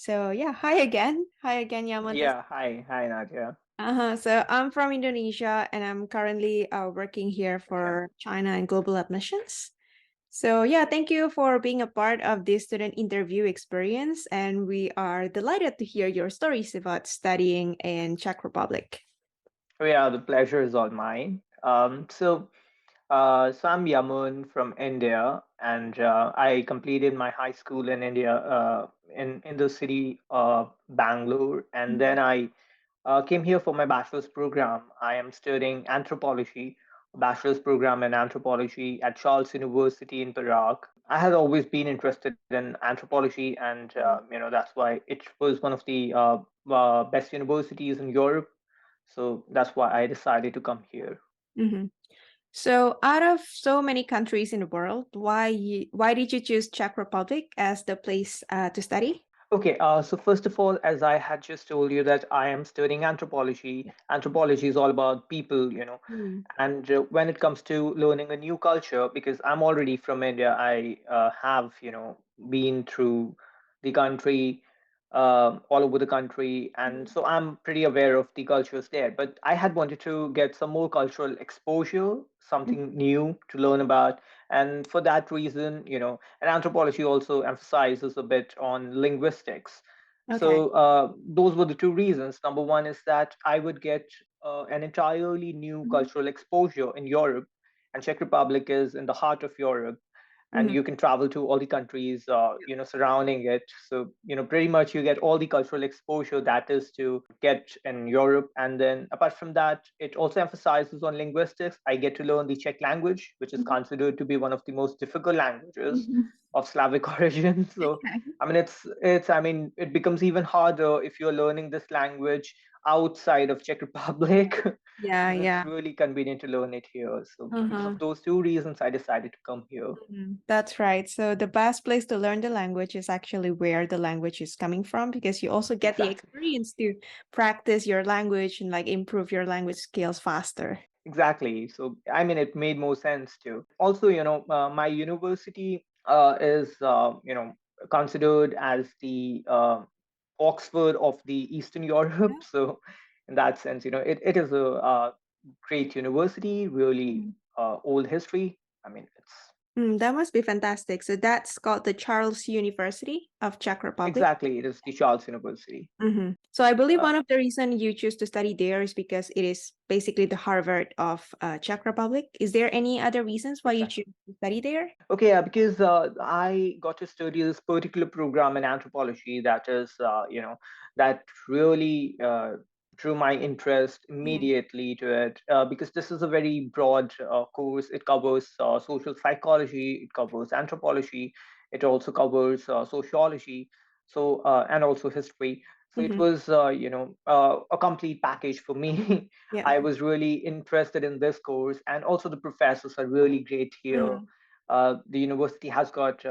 So yeah, hi again. Hi again, Yaman. Yeah, hi Nadia. So I'm from Indonesia and I'm currently working here Okay. for China and global admissions. So yeah, thank you for being a part of this student interview experience, and we are delighted to hear your stories about studying in Czech Republic. Oh, yeah, the pleasure is all mine. So I'm Yamun from India, and I completed my high school in India, in the city of Bangalore, and then I came here for my bachelor's program. I am studying anthropology, a bachelor's program in anthropology at Charles University in Prague. I had always been interested in anthropology, and that's why it was one of the best universities in Europe. So that's why I decided to come here. Mm-hmm. So out of so many countries in the world, why did you choose Czech Republic as the place to study? Okay, so first of all, as I had just told you that I am studying anthropology. Anthropology is all about people, Mm. and when it comes to learning a new culture, because I'm already from India, I have, been through the country, all over the country, and so I'm pretty aware of the cultures there. But I had wanted to get some more cultural exposure, something new to learn about, and for that reason, and anthropology also emphasizes a bit on linguistics. Okay. So those were the two reasons. Number one is that I would get an entirely new cultural exposure in Europe, and Czech Republic is in the heart of Europe, and Mm-hmm. you can travel to all the countries, surrounding it. So pretty much you get all the cultural exposure that is to get in Europe. And then apart from that, it also emphasizes on linguistics. I get to learn the Czech language, which is considered to be one of the most difficult languages Mhm. of Slavic origin. So I mean, it becomes even harder if you're learning this language outside of Czech Republic, Yeah, because it's yeah. really convenient to learn it here. So because Uh-huh. of those two reasons, I decided to come here. That's right. So the best place to learn the language is actually where the language is coming from because you also get the Exactly. experience to practice your language and like improve your language skills faster. Exactly. So, I mean, it made more sense too. Also, my university is, considered as the Oxford of the Eastern Europe. So, in that sense, it is a great university, really Yeah. old history. I mean, it's That must be fantastic. So that's called the Charles University of Czech Republic. exactly, it is the Charles University. So I believe Uh, one of the reason you choose to study there is because it is basically the Harvard of Czech Republic. Is there any other reasons why you exactly. choose to study there? Okay, because I got to study this particular program in anthropology that really drew my interest Mm. immediately to it, because this is a very broad course. It covers social psychology, it covers anthropology, it also covers sociology, so and also history. So it Mm-hmm. was, a complete package for me. Yeah. I was really interested in this course, and also the professors are really great here. Mhm. The university has got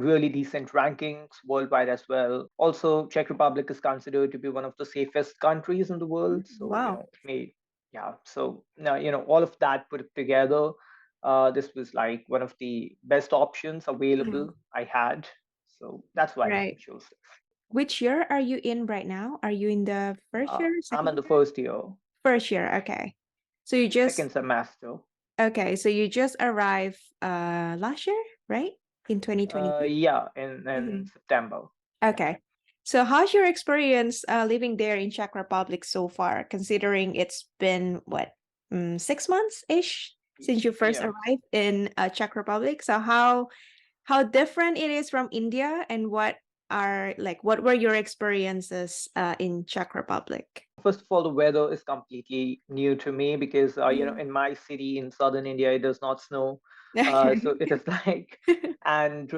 really decent rankings worldwide as well. Also, Czech Republic is considered to be one of the safest countries in the world. So Wow. it made, yeah. So now all of that put together, this was like one of the best options Mhm. available I had. So that's why I Right. chose this. Which year are you in right now? Are you in the first year, I'm in second the year? first year, First year, okay. So you just second semester. arrived last year, right? In 2022? Yeah, in Mhm. September. Yeah. Okay. So how's your experience living there in Czech Republic so far, considering it's been what, 6 months-ish since you first Yeah. arrived in Czech Republic? So how different it is from India and what were your experiences in Czech Republic? First of all, the weather is completely new to me because Mm. in my city in southern India it does not snow. So Okay. it is like, and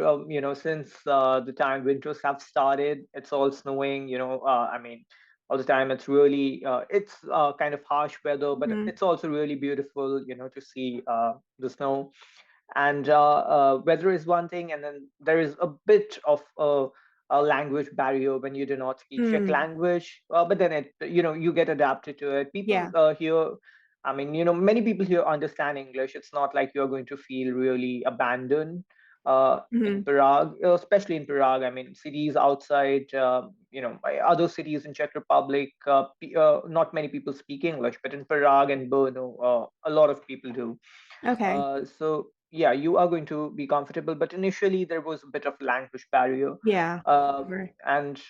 since the time winters have started, it's all snowing. I mean, all the time. It's kind of harsh weather, but Mhm. it's also really beautiful. To see the snow. And weather is one thing, and then there is a bit of a language barrier when you do not speak Czech Mm. language. But then you get adapted to it. People Yeah. here, I mean, many people here understand English. It's not like you're going to feel really abandoned in Mhm. Prague, especially in Prague. I mean, cities outside, other cities in Czech Republic, not many people speak English, but in Prague and Brno, a lot of people do. Okay. So yeah, you are going to be comfortable, but initially there was a bit of language barrier, Yeah. uh, Sure. and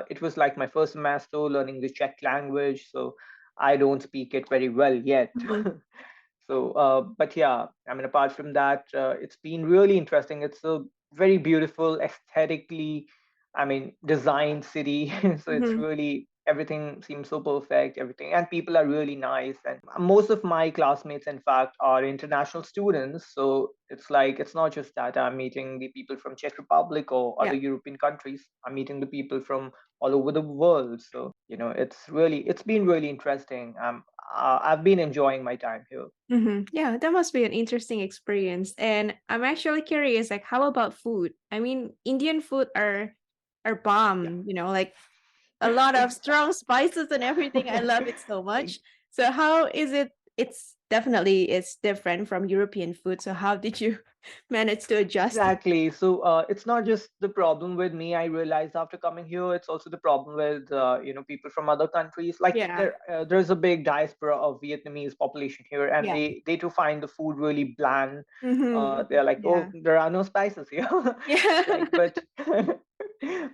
it was like my first semester learning the Czech language, so I don't speak it very well yet. Mhm. So, but yeah, I mean, apart from that, it's been really interesting. It's a very beautiful, aesthetically, I mean, designed city. So it's Mhm. really, everything seems so perfect, everything, and people are really nice. And most of my classmates, in fact, are international students. So it's like, it's not just that I'm meeting the people from Czech Republic or Yeah. other European countries. I'm meeting the people from all over the world. So, it's been really interesting. I've been enjoying my time here. Yeah, that must be an interesting experience. And I'm actually curious, like, how about food? I mean, Indian food are Yeah. bomb, like a lot of strong spices and everything. I love it so much. So how is it? It's different from European food. So how did you manage to adjust? Exactly. So it's not just the problem with me. I realized after coming here, it's also the problem with people from other countries. Like Yeah. there's a big diaspora of Vietnamese population here, and Yeah. they too find the food really bland. Mm-hmm. They're like, oh, Yeah. there are no spices here. Yeah. Like, but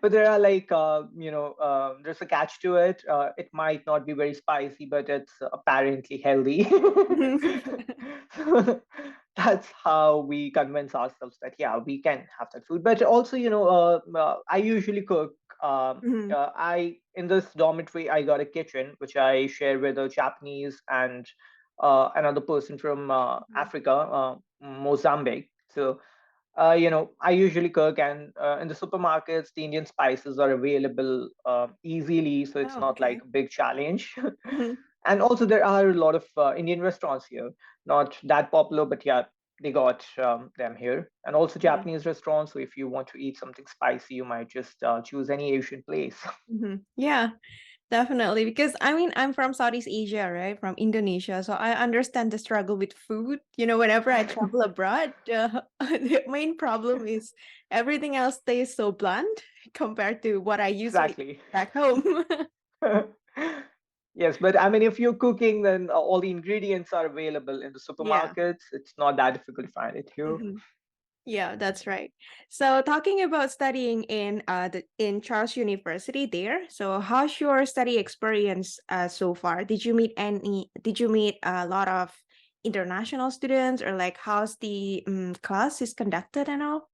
but there are like there's a catch to it. It might not be very spicy, but it's apparently healthy. So that's how we convince ourselves that yeah, we can have that food. But also, I usually cook. Mhm. I in this dormitory I got a kitchen which I share with a Japanese and another person from Mhm. Africa, Mozambique. So I usually cook, and in the supermarkets, the Indian spices are available easily, so it's Oh, not like okay. a big challenge. Mhm. And also, there are a lot of Indian restaurants here, not that popular, but yeah, they got them here. And also Mhm. Japanese restaurants. So if you want to eat something spicy, you might just choose any Asian place. Mhm. Yeah. Definitely, because I mean, I'm from Southeast Asia, right? From Indonesia. So I understand the struggle with food. Whenever I travel abroad, the main problem is everything else stays so bland compared to what I usually eat Exactly. back home. Yes, but I mean, if you're cooking, then all the ingredients are available in the Yeah. supermarkets. It's not that difficult to find it here. Mhm. Yeah, that's right. So talking about studying in Charles University there, so how's your study experience so far? Did you meet a lot of international students, or like how's the class is conducted and all?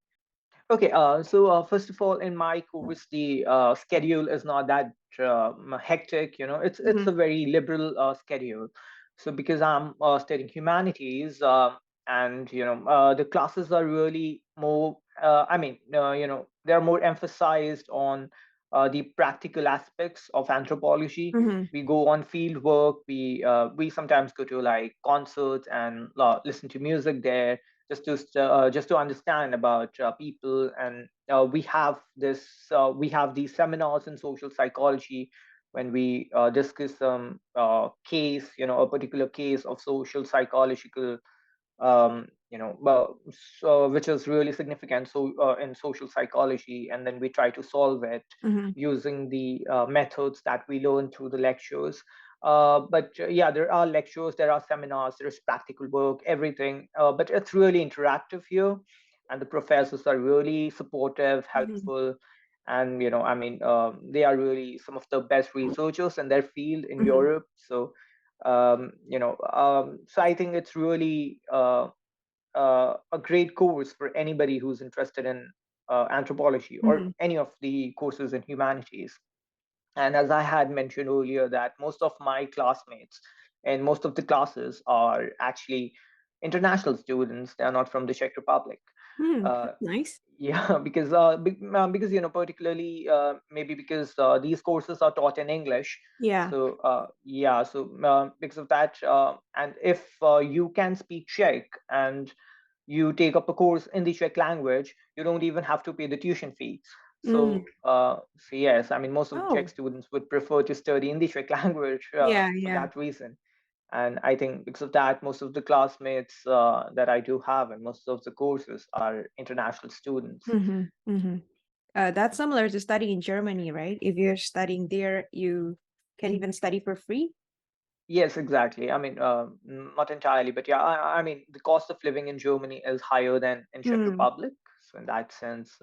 Okay, so first of all, in my course, the schedule is not that hectic. It's Mm-hmm. a very liberal schedule. So because I'm studying humanities, and the classes are really more. They're more emphasized on the practical aspects of anthropology. Mm-hmm. We go on field work. We sometimes go to like concerts and listen to music there, just to understand about people. And we have these seminars in social psychology when we discuss some case, a particular case of social psychological, which is really significant, so in social psychology, and then we try to solve it Mm-hmm. using the methods that we learn through the lectures. But yeah, there are lectures, there are seminars, there's practical work, everything, but it's really interactive here, and the professors are really supportive, Mm-hmm. helpful. And they are really some of the best researchers in their field in Mm-hmm. Europe. So I think it's really a great course for anybody who's interested in anthropology or Mm-hmm. any of the courses in humanities. And as I had mentioned earlier, that most of my classmates and most of the classes are actually international students. They are not from the Czech Republic. Uh, That's nice. yeah, because particularly maybe because these courses are taught in English. Yeah. So yeah, so because of that, and if you can speak Czech and you take up a course in the Czech language, you don't even have to pay the tuition fees. Mm. So yes, I mean most of the Czech Oh, students would prefer to study in the Czech language yeah, for yeah. that reason. And I think because of that, most of the classmates that I do have and most of the courses are international students. Mm-hmm. Mm-hmm. That's similar to studying in Germany, right? If you're studying there, you can even study for free. Yes, exactly. I mean, not entirely, but yeah, I mean, the cost of living in Germany is higher than in Czech Mm, Republic. So in that sense,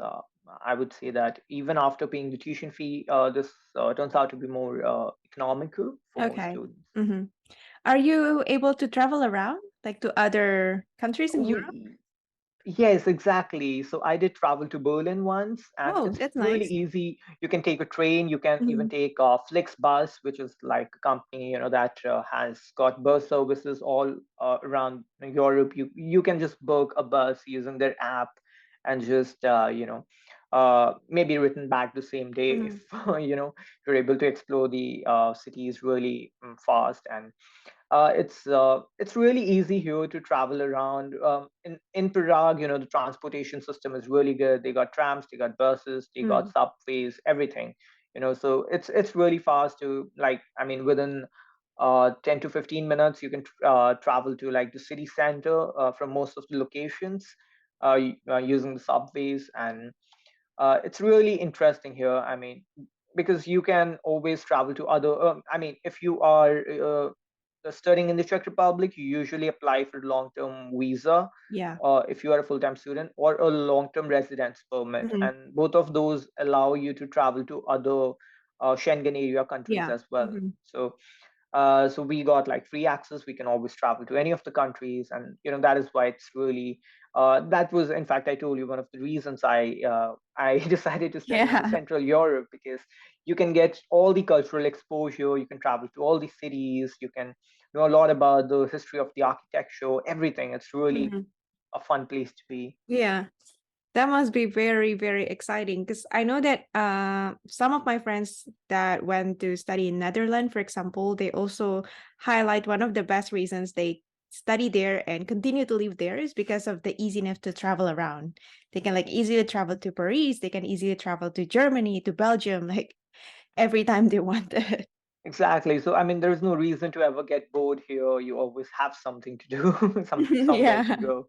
I would say that even after paying the tuition fee, this turns out to be more economical for most okay. students. Mm-hmm. Are you able to travel around, like to other countries in Europe? We Yes, exactly. So I did travel to Berlin once, and Oh, it's that's really nice. easy. You can take a train. You can even Mhm, take a Flixbus, which is like a company, that has got bus services all around Europe. You can just book a bus using their app, and just maybe return back the same day if mhm, you're able to explore the cities really fast. And it's really easy here to travel around. In Prague, the transportation system is really good. They got trams, they got buses, they got mm, subways, everything. So it's really fast to, like, I mean, within 10 to 15 minutes, you can travel to like the city center from most of the locations using the subways. And it's really interesting here. I mean, because you can always travel to other. I mean, if you are studying in the Czech Republic, you usually apply for long-term visa. yeah. If you are a full-time student, or a long-term residence permit, Mhm, and both of those allow you to travel to other Schengen area countries yeah. as well. Mhm. So we got like free access. We can always travel to any of the countries, and that is why it's really. That was, in fact, I told you, one of the reasons I decided to study in the Yeah. Central Europe, because you can get all the cultural exposure. You can travel to all the cities. You can know a lot about the history of the architecture, everything. It's really Mhm. a fun place to be. Yeah. That must be very, very exciting because I know that some of my friends that went to study in Netherlands, for example, they also highlight one of the best reasons they study there and continue to live there is because of the easiness to travel around. They can like easily travel to Paris, they can easily travel to Germany, to Belgium, like every time they want. Exactly. So I mean, there's no reason to ever get bored here. You always have something to do, somewhere to Yeah. go.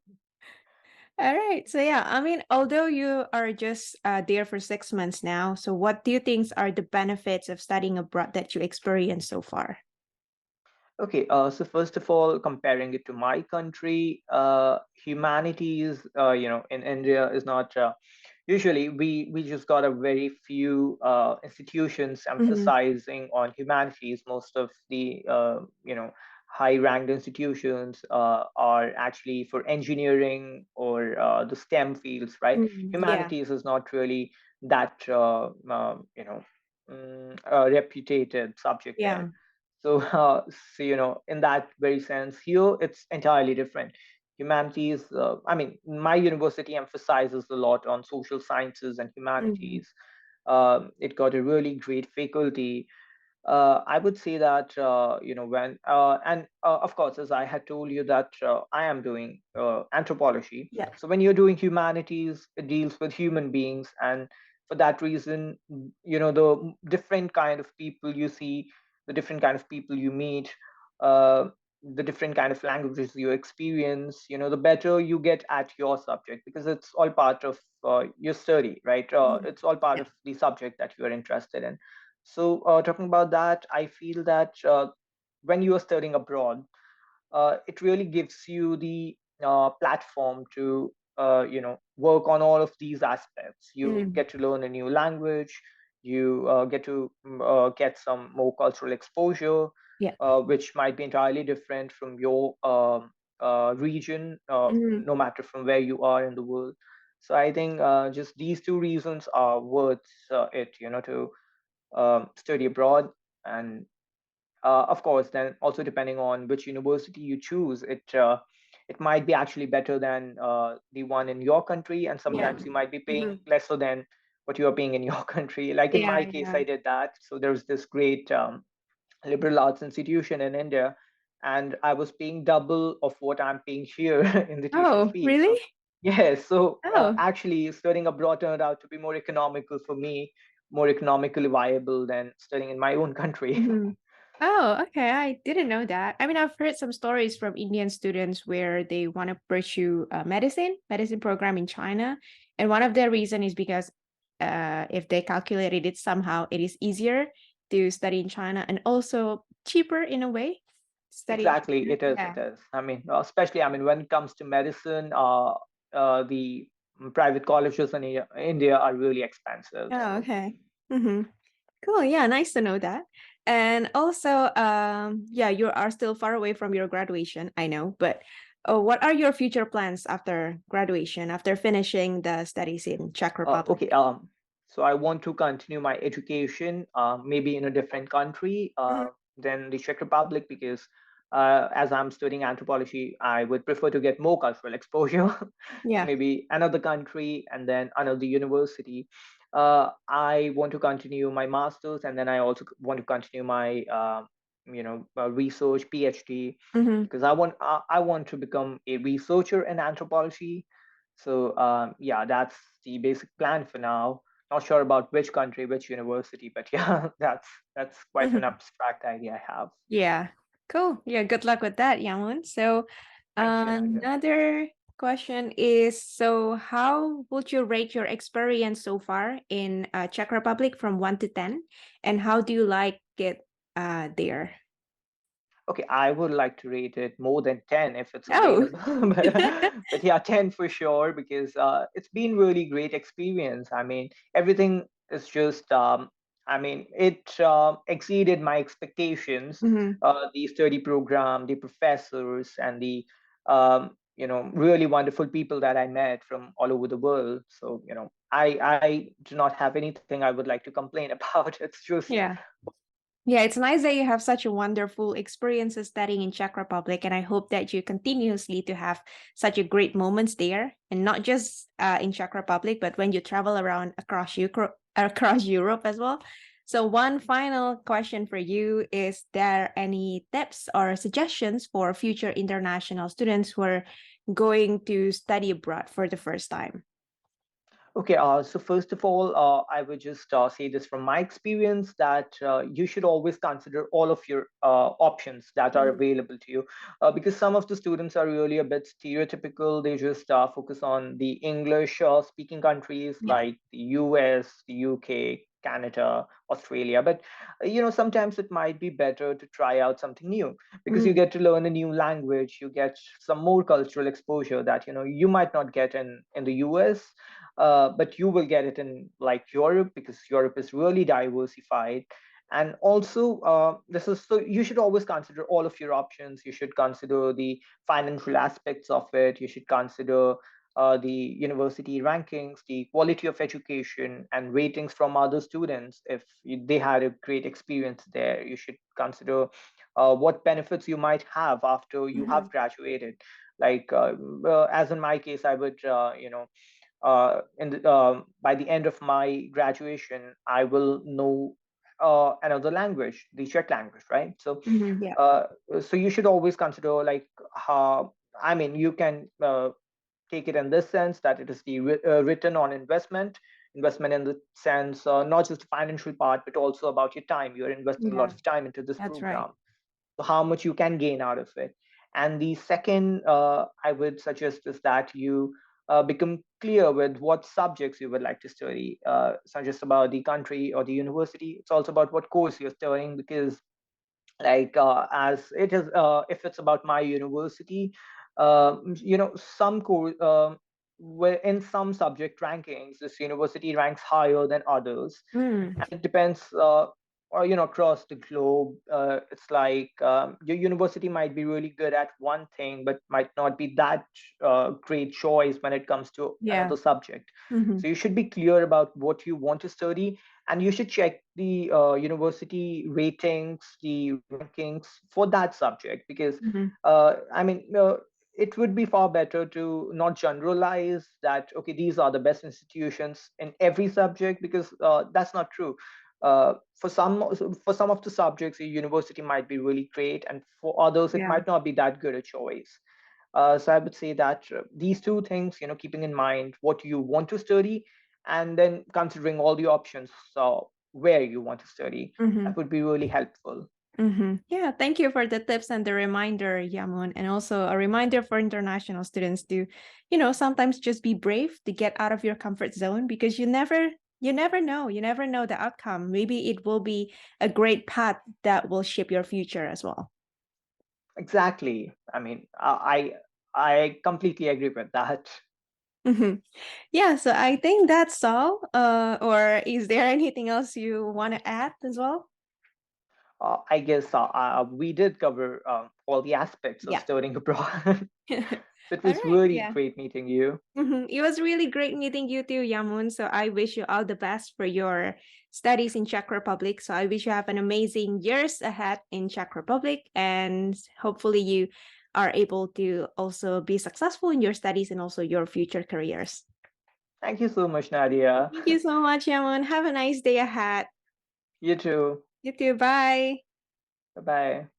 All right. So yeah, I mean, although you are just there for 6 months now, so what do you think are the benefits of studying abroad that you experienced so far? Okay, so first of all, comparing it to my country, humanities, in India is not usually we just got a very few institutions Mhm, emphasizing on humanities. Most of the high-ranked institutions are actually for engineering or the STEM fields, right? yeah. Humanities is not really that reputed subject there. Yeah. So, in that very sense, here it's entirely different. Humanities, I mean, my university emphasizes a lot on social sciences and Mhm. humanities. It got a really great faculty. I would say that when and of course, as I had told you that I am doing anthropology. Yeah. So when you're doing humanities, it deals with human beings, and for that reason, the different kind of people you see, the different kind of people you meet, uh, the different kind of languages you experience, the better you get at your subject, because it's all part of your study, right? Mhm. It's all part Yeah. of the subject that you are interested in. So, talking about that, I feel that when you are studying abroad, it really gives you the platform to work on all of these aspects. You Mm. get to learn a new language. You get to get some more cultural exposure, Yeah. which might be entirely different from your region, Mhm. no matter from where you are in the world. So I think just these two reasons are worth it, to study abroad. And of course, then also depending on which university you choose, it might be actually better than the one in your country, and Yeah. sometimes you might be paying Mhm. lesser than what you are paying in your country. Like in Yeah, my case, yeah. I did that. So there's this great liberal arts institution in India, and I was paying double of what I'm paying here in the tuition Oh, fee. really? So yes, so Oh. actually studying abroad turned out to be more economical for me, more economically viable than studying in my own country. Mhm. Oh, okay. I didn't know that. I mean, I've heard some stories from Indian students where they want to pursue medicine program in China. And one of their reason is because if they calculated it somehow, it is easier to study in China and also cheaper in a way. Study in Exactly, China. it is. Yeah. It is. I mean, especially, I mean, when it comes to medicine, the private colleges in India are really expensive. Oh, So, okay. Mm-hmm. Cool. Yeah, nice to know that. And also, yeah, you are still far away from your graduation, I know, but what are your future plans after graduation, after finishing the studies in Czech Republic? okay. So I want to continue my education, maybe in a different country Mhm. than the Czech Republic, because as I'm studying anthropology, I would prefer to get more cultural exposure. So Yeah. maybe another country and then another university. I want to continue my master's, and then I also want to continue my research PhD, Hmm. because I want to become a researcher in anthropology. So yeah, that's the basic plan for now. Not sure about which country, which university, but yeah, that's quite an Hmm. abstract idea I have. Yeah. Cool. Yeah, good luck with that, Yamun. So Thank you, Nadia. another question is, so how would you rate your experience so far in Czech Republic from 1 to 10? And how do you like it there? Okay, I would like to rate it more than 10 if it's Oh. available. But yeah, 10 for sure, because it's been really great experience. I mean, everything is just, I mean, it exceeded my expectations. Hmm. The study program, the professors, and the, really wonderful people that I met from all over the world. So, I do not have anything I would like to complain about. It's just, Yeah. Yeah, it's nice that you have such a wonderful experiences studying in Czech Republic, and I hope that you continuously to have such a great moments there, and not just in Czech Republic, but when you travel around across Europe as well. So, one final question for you: is there any tips or suggestions for future international students who are going to study abroad for the first time? okay, so first of all, I would just say this from my experience that you should always consider all of your options that are Mhm. available to you, because some of the students are really a bit stereotypical. They just focus on the English speaking countries Yeah. like the US, the UK, Canada, Australia. But sometimes it might be better to try out something new, because you Mm. get to learn a new language, you get some more cultural exposure that you might not get in the US, but you will get it in like Europe, because Europe is really diversified. And also, this is so you should always consider all of your options. You should consider the financial aspects of it. You should consider the university rankings, the quality of education, and ratings from other students. If they had a great experience there, you should consider what benefits you might have after you have Mhm. graduated. Like, as in my case, I would, by the end of my graduation, I will know another language, the Czech language, right? So, Mhm. Yeah. uh, so you should always consider like how. I mean, you can take it in this sense that it is the return on investment in the sense not just the financial part, but also about your time. You're investing a lot Yeah, of time into this that's right. program, so how much you can gain out of it. And the second I would suggest is that you become clear with what subjects you would like to study. It's not just about the country or the university, it's also about what course you're studying, because like as it is if it's about my university, some course where in some subject rankings this university ranks higher than others, Mm. and it depends or across the globe. It's like your university might be really good at one thing but might not be that great choice when it comes to Yeah. another subject. Mhm. So you should be clear about what you want to study, and you should check the university ratings, the rankings for that subject, because Mhm. I mean, it would be far better to not generalize that okay, these are the best institutions in every subject, because that's not true. For some of the subjects a university might be really great, and for others it Yeah. might not be that good a choice. So I would say that these two things, keeping in mind what you want to study, and then considering all the options, so where you want to study, Mhm. that would be really helpful. Yeah, thank you for the tips and the reminder, Yamun, and also a reminder for international students to, sometimes just be brave to get out of your comfort zone because you never know the outcome. Maybe it will be a great path that will shape your future as well. Exactly. I mean, I completely agree with that. Mhm. Yeah, so I think that's all. Or is there anything else you want to add as well? I guess we did cover all the aspects of Yeah. studying abroad. So it All was right. really Yeah. great meeting you. It was really great meeting you too, Yamun. So I wish you all the best for your studies in Czech Republic. So I wish you have an amazing years ahead in Czech Republic, and hopefully you are able to also be successful in your studies and also your future careers. Thank you so much, Nadia. Thank you so much, Yamun. Have a nice day ahead. You too. You too. Bye. Bye bye.